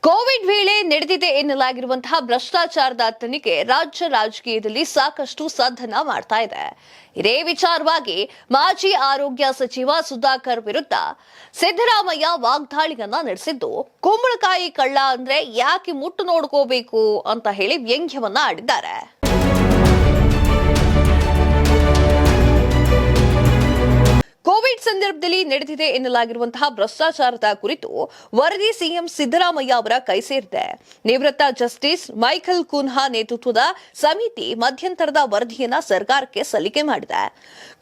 Covid ವೇಳೆ ನಡೆದಿದೆ ಎನ್ನಲಾಗಿರುವಂತಹ ಭ್ರಷ್ಟಾಚಾರದ ತನಿಖೆ ರಾಜ್ಯ ರಾಜಕೀಯದಲ್ಲಿ ಸಾಕಷ್ಟು ಸದ್ದನ್ನ ಮಾಡ್ತಾ ಇದೆ. ಇದೇ ವಿಚಾರವಾಗಿ ಮಾಜಿ ಆರೋಗ್ಯ ಸಚಿವ ಸುಧಾಕರ್ ವಿರುದ್ಧ ಸಿದ್ದರಾಮಯ್ಯ ವಾಗ್ದಾಳಿಯನ್ನ ನಡೆಸಿದ್ದು, ಕುಂಬಳಕಾಯಿ ಕಳ್ಳ ಅಂದ್ರೆ ಯಾಕೆ ಮುಟ್ಟು ನೋಡ್ಕೋಬೇಕು ಅಂತ ಹೇಳಿ ವ್ಯಂಗ್ಯವನ್ನ ಆಡಿದ್ದಾರೆ. ಕೋವಿಡ್ ಸಂದರ್ಭದಲ್ಲಿ ನಡೆದಿದೆ ಎನ್ನಲಾಗಿರುವಂತಹ ಭ್ರಷ್ಟಾಚಾರದ ಕುರಿತು ವರದಿ ಸಿಎಂ ಸಿದ್ದರಾಮಯ್ಯ ಅವರ ಕೈ ಸೇರಿದೆ. ನಿವೃತ್ತ ಜಸ್ಟಿಸ್ ಮೈಕಲ್ ಕುನ್ಹಾ ನೇತೃತ್ವದ ಸಮಿತಿ ಮಧ್ಯಂತರದ ವರದಿಯನ್ನ ಸರ್ಕಾರಕ್ಕೆ ಸಲ್ಲಿಕೆ ಮಾಡಿದೆ.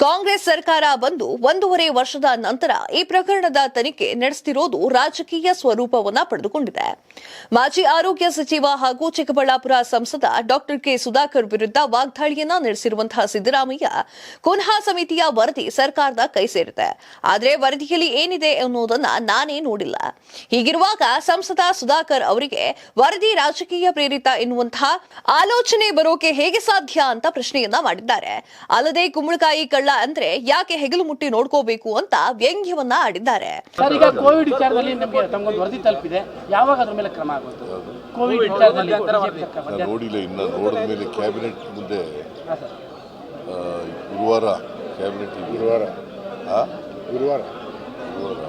ಕಾಂಗ್ರೆಸ್ ಸರ್ಕಾರ ಬಂದು 1.5 ವರ್ಷದ ನಂತರ ಈ ಪ್ರಕರಣದ ತನಿಖೆ ನಡೆಸುತ್ತಿರುವುದು ರಾಜಕೀಯ ಸ್ವರೂಪವನ್ನ ಪಡೆದುಕೊಂಡಿದೆ. ಮಾಜಿ ಆರೋಗ್ಯ ಸಚಿವ ಹಾಗೂ ಚಿಕ್ಕಬಳ್ಳಾಪುರ ಸಂಸದ ಡಾಕ್ಟರ್ ಕೆ ಸುಧಾಕರ್ ವಿರುದ್ಧ ವಾಗ್ದಾಳಿಯನ್ನ ನಡೆಸಿರುವಂತಹ ಸಿದ್ದರಾಮಯ್ಯ ಕುನ್ಹಾ ಸಮಿತಿಯ ವರದಿ ಸರ್ಕಾರದ ಕೈ ಸೇರಿದೆ. ಆದರೆ ವರದಿಯಲ್ಲಿ ಏನಿದೆ ಅನ್ನೋದನ್ನ ನಾನೇ ನೋಡಿಲ್ಲ. ಹೀಗಿರುವಾಗ ಸಂಸದ ಸುಧಾಕರ್ ಅವರಿಗೆ ವರದಿ ರಾಜಕೀಯ ಪ್ರೇರಿತ ಎನ್ನುವಂತಹ ಆಲೋಚನೆ ಬರೋಕೆ ಹೇಗೆ ಸಾಧ್ಯ ಅಂತ ಪ್ರಶ್ನೆಯನ್ನ ಮಾಡಿದ್ದಾರೆ. ಅಲ್ಲದೆ ಕುಂಬಳಕಾಯಿ ಕಳ್ಳ ಅಂದ್ರೆ ಯಾಕೆ ಹೆಗಲು ಮುಟ್ಟಿ ನೋಡ್ಕೋಬೇಕು ಅಂತ ವ್ಯಂಗ್ಯವನ್ನ ಆಡಿದ್ದಾರೆ. ಕೋವಿಡ್ ವಿಚಾರದಲ್ಲಿ ನಮಗೆ ತಮಗೊಂದು ವರದಿ ತಲುಪಿದೆ, ಯಾವಾಗ ಅದರ ಮೇಲೆ ಕ್ರಮ ಆಗುತ್ತೆ? ಕೋವಿಡ್ ವಿಚಾರದಲ್ಲಿ ನೋಡಿಲ್ಲ, ಇನ್ನು ನೋಡಿದ ಮೇಲೆ ಕ್ಯಾಬಿನೆಟ್ ಮುಂದೆ ಗುರುವಾರ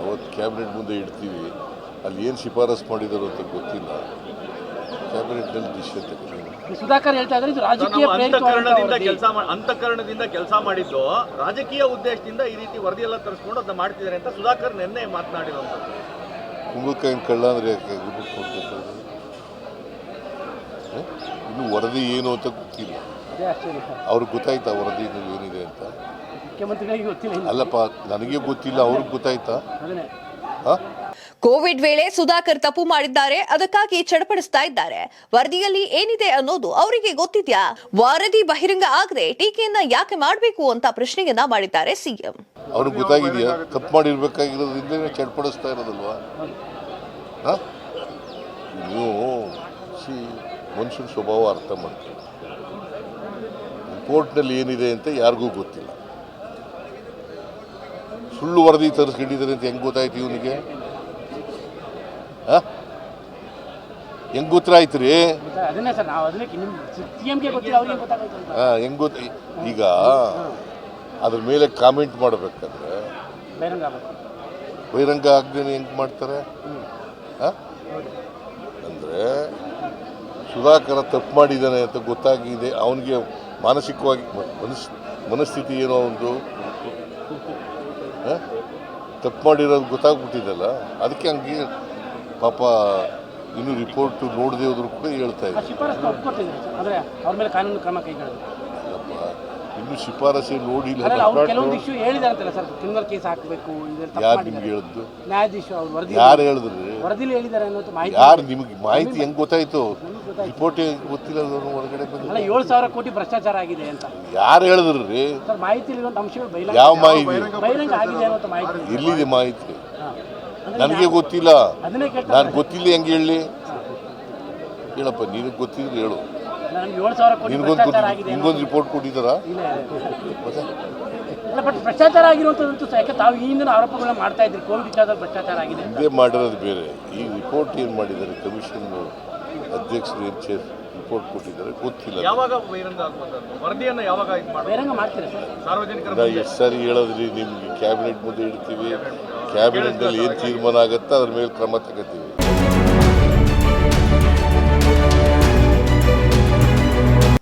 ಅವತ್ತು ಕ್ಯಾಬಿನೆಟ್ ಮುಂದೆ ಇಡ್ತೀವಿ. ಅಲ್ಲಿ ಏನು ಶಿಫಾರಸು ಮಾಡಿದಾರೋ ಅಂತ ಗೊತ್ತಿಲ್ಲ. ಕ್ಯಾಬಿನೆಟ್ನಲ್ಲಿ ಡಿಸಿಷನ್ ತಗೊಳ್ಳಿ. ಸುಧಾಕರ್ ಹೇಳ್ತಾ ಇದ್ದಾರೆ ಇದು ರಾಜಕೀಯ ಅಂತಃಕರಣದಿಂದ ಕೆಲಸ ಮಾಡಿದ್ದು, ರಾಜಕೀಯ ಉದ್ದೇಶದಿಂದ ಈ ರೀತಿ ವರದಿ ಎಲ್ಲ ತರಿಸ್ಕೊಂಡು ಅದನ್ನ ಮಾಡ್ತಿದ್ದಾರೆ ಅಂತ ಸುಧಾಕರ್ ನಿನ್ನೆ ಮಾತನಾಡಿರುವಂಥದ್ದು. ಕುಂಬಳಕಾಯಿನ ಕಳ್ಳ ಅಂದ್ರೆ ಯಾಕೆ ಕೊಡ್ಬೇಕು? ಇನ್ನು ವರದಿ ಏನು ಅಂತ ಗೊತ್ತಿಲ್ಲ. ಅವ್ರಿಗೆ ಗೊತ್ತಾಯ್ತಾ ವರದಿ ಏನಿದೆ ಅಂತ? ಅಲ್ಲಪ್ಪ, ನನಗೆ ಗೊತ್ತಿಲ್ಲ, ಅವ್ರಿಗೆ ಗೊತ್ತಾಯ್ತಾ? ಕೋವಿಡ್ ವೇಳೆ ಸುಧಾಕರ್ ತಪ್ಪು ಮಾಡಿದ್ದಾರೆ, ಅದಕ್ಕಾಗಿ ಚಡಪಡಿಸ್ತಾ ಇದ್ದಾರೆ. ವರದಿಯಲ್ಲಿ ಏನಿದೆ ಅನ್ನೋದು ಅವರಿಗೆ ಗೊತ್ತಿದ್ಯಾ? ವರದಿ ಬಹಿರಂಗ ಆಗದೆ ಟೀಕೆಯನ್ನ ಯಾಕೆ ಮಾಡಬೇಕು ಅಂತ ಪ್ರಶ್ನೆಯನ್ನ ಮಾಡಿದ್ದಾರೆ ಸಿಎಂ. ಅವ್ರಿಗೆ ಗೊತ್ತಾಗಿದೆಯಾ ತಪ್ಪು ಮಾಡಿರ್ಬೇಕಾಗಿರೋದ್ರಿಂದ ಚಡಪಡಿಸ್ತಾ ಇರೋದಲ್ವಾ? ನೀವು ಮನುಷ್ಯನ ಸ್ವಭಾವ ಅರ್ಥ ಮಾಡ್ತೀವಿ. ರಿಪೋರ್ಟ್ನಲ್ಲಿ ಏನಿದೆ ಅಂತ ಯಾರಿಗೂ ಗೊತ್ತಿಲ್ಲ. ಸುಳ್ಳು ವರದಿ ತರಿಸ್ಕೊಂಡಿದ್ದಾರೆ ಅಂತ ಹೆಂಗೆ ಗೊತ್ತಾಯ್ತು ಇವನಿಗೆ? ಹೆಂಗೆ ಗೊತ್ತಾಯ್ತು ರೀ? ಹೆಂಗೆ ಗೊತ್ತ? ಈಗ ಅದ್ರ ಮೇಲೆ ಕಾಮೆಂಟ್ ಮಾಡಬೇಕಾದ್ರೆ ಬಹಿರಂಗ ಆಗದೇನೆ ಹೆಂಗೆ ಮಾಡ್ತಾರೆ? ಅಂದರೆ ಸುಧಾಕರ ತಪ್ಪು ಮಾಡಿದ್ದಾನೆ ಅಂತ ಗೊತ್ತಾಗಿದೆ. ಅವನಿಗೆ ಮಾನಸಿಕವಾಗಿ ಮನಸ್ಥಿತಿ ಏನೋ ಒಂದು ತಪ್ಪು ಮಾಡಿರೋದು ಗೊತ್ತಾಗ್ಬಿಟ್ಟಿದ್ದಲ್ಲ, ಅದಕ್ಕೆ ಹಂಗೆ ಪಾಪ ಇನ್ನೂ ರಿಪೋರ್ಟ್ ನೋಡದೆ ಹೋದ್ರು ಕೂಡ ಹೇಳ್ತಾ ಇದ್ದಾರೆ. ಇನ್ನು ಶಿಫಾರಸೆ ನೋಡಿಲ್ಲ. ಯಾರು ನಿಮ್ಗೆ ಹೇಳಿದ್ದು? ಯಾರು ಹೇಳಿದ್ರಿ? ಯಾರು ನಿಮ್ಗೆ ಮಾಹಿತಿ ಹೆಂಗ್ ಗೊತ್ತಾಯ್ತು? ರಿಪೋರ್ಟ್ ಗೊತ್ತಿಲ್ಲ, ಹೊರಗಡೆ ಬಂದು 7,000 ಕೋಟಿ ಭ್ರಷ್ಟಾಚಾರ ಆಗಿದೆ ಅಂತ ಯಾರು ಹೇಳಿದ್ರಿ? ಯಾವ ಮಾಹಿತಿ? ಎಲ್ಲಿದೆ ಮಾಹಿತಿ? ನನಗೆ ಗೊತ್ತಿಲ್ಲ. ನಾನು ಗೊತ್ತಿಲ್ಲ ಹೆಂಗೆ ಹೇಳಿ? ಹೇಳಪ್ಪ, ನಿನಗೆ ಗೊತ್ತಿದ್ರೆ ಹೇಳು. ನಿಮ್ಗೊಂದು ರಿಪೋರ್ಟ್ ಕೊಟ್ಟಿದ್ದಾರಾ? ಭ್ರಷ್ಟಾಚಾರ ಆಗಿರುವಂತದ್ದು ಯಾಕೆ ತಾವು ಈ ಹಿಂದಿನ ಆರೋಪಗಳನ್ನ ಮಾಡ್ತಾ ಇದ್ರಿ? ಕೋವಿಡ್ ವಿಚಾರದಲ್ಲಿ ಭ್ರಷ್ಟಾಚಾರ ಆಗಿದೆ ಇದೇ ಮಾಡಿರೋದು ಬೇರೆ. ಈ ರಿಪೋರ್ಟ್ ಏನು ಮಾಡಿದ್ದಾರೆ ಕಮಿಷನ್ ಅಧ್ಯಕ್ಷರು ಏನು ರಿಪೋರ್ಟ್ ಕೊಟ್ಟಿದ್ದಾರೆ ಗೊತ್ತಿಲ್ಲ. ಯಾವಾಗ ಬಹಿರಂಗ ವರದಿಯನ್ನು ಯಾವಾಗ ಬಹಿರಂಗ ಮಾಡ್ತೀರಾ ಸರ್? ಸಾರ್ವಜನಿಕರ ಎಷ್ಟು ಸಾರಿ ಹೇಳೋದ್ರಿ ನಿಮ್ಗೆ? ಕ್ಯಾಬಿನೆಟ್ ಮುಂದೆ ಇಡ್ತೀವಿ, ಕ್ಯಾಬಿನೆಟ್ನಲ್ಲಿ ಏನು ತೀರ್ಮಾನ ಆಗುತ್ತೆ ಅದ್ರ ಮೇಲೆ ಕ್ರಮ ತಗೋತೀವಿ.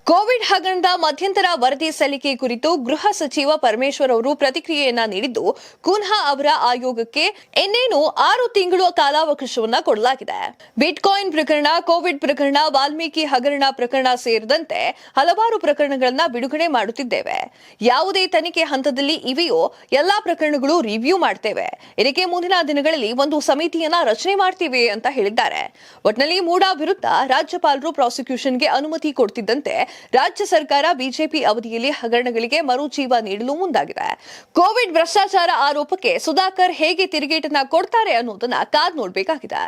ಕೋವಿಡ್ ಹಗರಣದ ಮಧ್ಯಂತರ ವರದಿ ಸಲ್ಲಿಕೆ ಕುರಿತು ಗೃಹ ಸಚಿವ ಪರಮೇಶ್ವರ್ ಅವರು ಪ್ರತಿಕ್ರಿಯೆಯನ್ನ ನೀಡಿದ್ದು, ಕುನ್ಹಾ ಅವರ ಆಯೋಗಕ್ಕೆ ಇನ್ನೇನು 6 ತಿಂಗಳು ಕಾಲಾವಕಾಶವನ್ನ ಕೊಡಲಾಗಿದೆ. ಬಿಟ್ಕಾಯಿನ್ ಪ್ರಕರಣ, ಕೋವಿಡ್ ಪ್ರಕರಣ, ವಾಲ್ಮೀಕಿ ಹಗರಣ ಪ್ರಕರಣ ಸೇರಿದಂತೆ ಹಲವಾರು ಪ್ರಕರಣಗಳನ್ನ ಬಿಡುಗಡೆ ಮಾಡುತ್ತಿದ್ದೇವೆ. ಯಾವುದೇ ತನಿಖೆ ಹಂತದಲ್ಲಿ ಇವೆಯೋ ಎಲ್ಲಾ ಪ್ರಕರಣಗಳು ರಿವ್ಯೂ ಮಾಡ್ತೇವೆ. ಇದಕ್ಕೆ ಮುಂದಿನ ದಿನಗಳಲ್ಲಿ ಒಂದು ಸಮಿತಿಯನ್ನ ರಚನೆ ಮಾಡ್ತೀವಿ ಅಂತ ಹೇಳಿದ್ದಾರೆ. ಒಟ್ನಲ್ಲಿ ಮೂಡಾ ವಿರುದ್ಧ ರಾಜ್ಯಪಾಲರು ಪ್ರಾಸಿಕ್ಯೂಷನ್ಗೆ ಅನುಮತಿ ಕೊಡ್ತಿದ್ದಂತೆ ರಾಜ್ಯ ಸರ್ಕಾರ ಬಿಜೆಪಿ ಅವಧಿಯಲ್ಲಿ ಹಗರಣಗಳಿಗೆ ಮರುಜೀವ ನೀಡಲು ಮುಂದಾಗಿದೆ. ಕೋವಿಡ್ ಭ್ರಷ್ಟಾಚಾರ ಆರೋಪಕ್ಕೆ ಸುಧಾಕರ್ ಹೇಗೆ ತಿರುಗೇಟನ್ನ ಕೊಡ್ತಾರೆ ಅನ್ನೋದನ್ನ ಕಾದ್ ನೋಡಬೇಕಾಗಿದೆ.